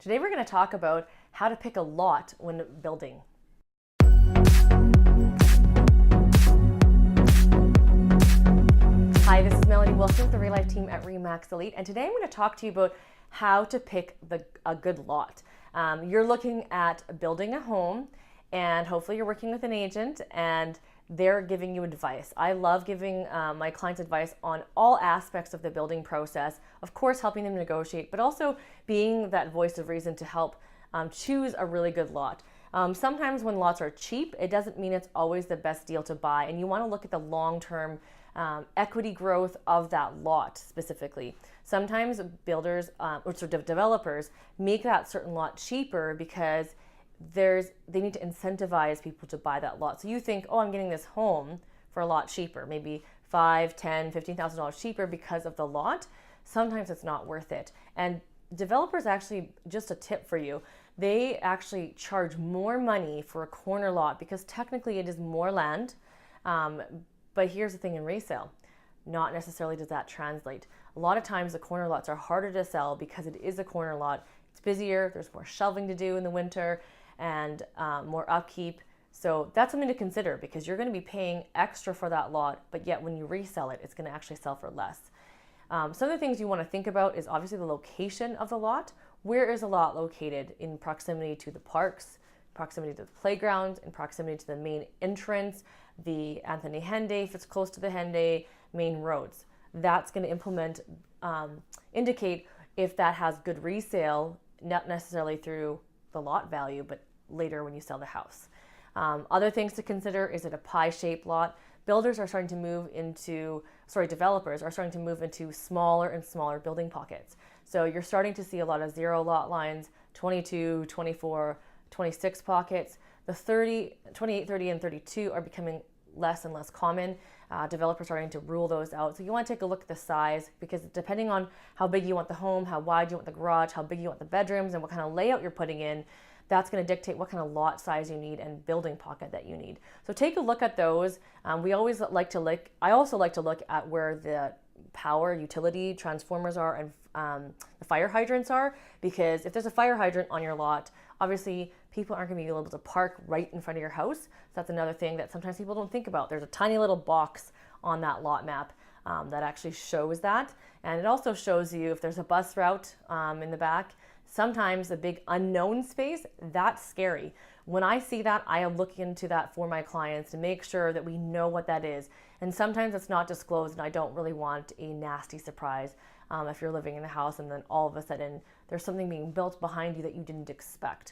Today we're going to talk about how to pick a lot when building. Hi, this is Melanie Wilson with the reLIFE team at RE/MAX Elite, and today I'm going to talk to you about how to pick a good lot. You're looking at building a home, and hopefully you're working with an agent and they're giving you advice. I love giving my clients advice on all aspects of the building process, of course helping them negotiate, but also being that voice of reason to help choose a really good lot. Sometimes when lots are cheap, it doesn't mean it's always the best deal to buy, and you want to look at the long-term equity growth of that lot specifically. Sometimes builders or sort of developers make that certain lot cheaper because they need to incentivize people to buy that lot. So you think, oh, I'm getting this home for a lot cheaper, maybe $5,000, $10,000, $15,000 cheaper because of the lot. Sometimes it's not worth it. And developers actually, just a tip for you, they actually charge more money for a corner lot because technically it is more land. But here's the thing in resale, not necessarily does that translate. A lot of times the corner lots are harder to sell because it is a corner lot. It's busier, there's more shelving to do in the winter and more upkeep. So that's something to consider because you're going to be paying extra for that lot, but yet when you resell it, it's going to actually sell for less. Some of the things you want to think about is obviously the location of the lot. Where is a lot located? In proximity to the parks, proximity to the playgrounds, in proximity to the main entrance, the Anthony Henday, if it's close to the Henday, main roads. That's going to indicate if that has good resale, not necessarily through the lot value, but later when you sell the house. Other things to consider, is it a pie-shaped lot? Developers are starting to move into smaller and smaller building pockets. So you're starting to see a lot of 0 lot lines, 22, 24, 26 pockets. The 28, 30, and 32 are becoming less and less common. Developers are starting to rule those out. So you want to take a look at the size, because depending on how big you want the home, how wide you want the garage, how big you want the bedrooms, and what kind of layout you're putting in, that's going to dictate what kind of lot size you need and building pocket that you need. So take a look at those. I also like to look at where the power utility transformers are and the fire hydrants are, because if there's a fire hydrant on your lot, obviously people aren't going to be able to park right in front of your house. So that's another thing that sometimes people don't think about. There's a tiny little box on that lot map that actually shows that, and it also shows you if there's a bus route in the back. Sometimes the big unknown space, that's scary. When I see that, I look into that for my clients to make sure that we know what that is. And sometimes it's not disclosed, and I don't really want a nasty surprise if you're living in the house and then all of a sudden there's something being built behind you that you didn't expect.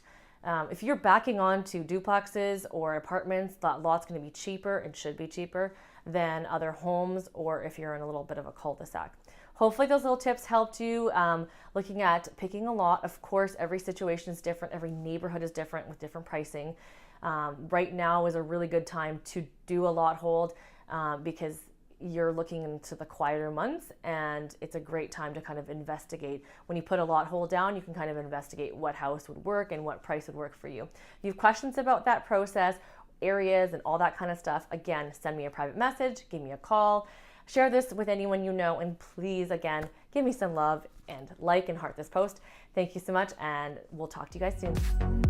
If you're backing onto duplexes or apartments, that lot's going to be cheaper and should be cheaper than other homes, or if you're in a little bit of a cul-de-sac. Hopefully those little tips helped you looking at picking a lot. Of course, every situation is different. Every neighborhood is different with different pricing. Right now is a really good time to do a lot hold because you're looking into the quieter months, and it's a great time to kind of investigate. When you put a lot hold down, you can kind of investigate what house would work and what price would work for you. If you have questions about that process, areas, and all that kind of stuff, again, send me a private message, give me a call. Share this with anyone you know, and please, again, give me some love and like and heart this post. Thank you so much, and we'll talk to you guys soon.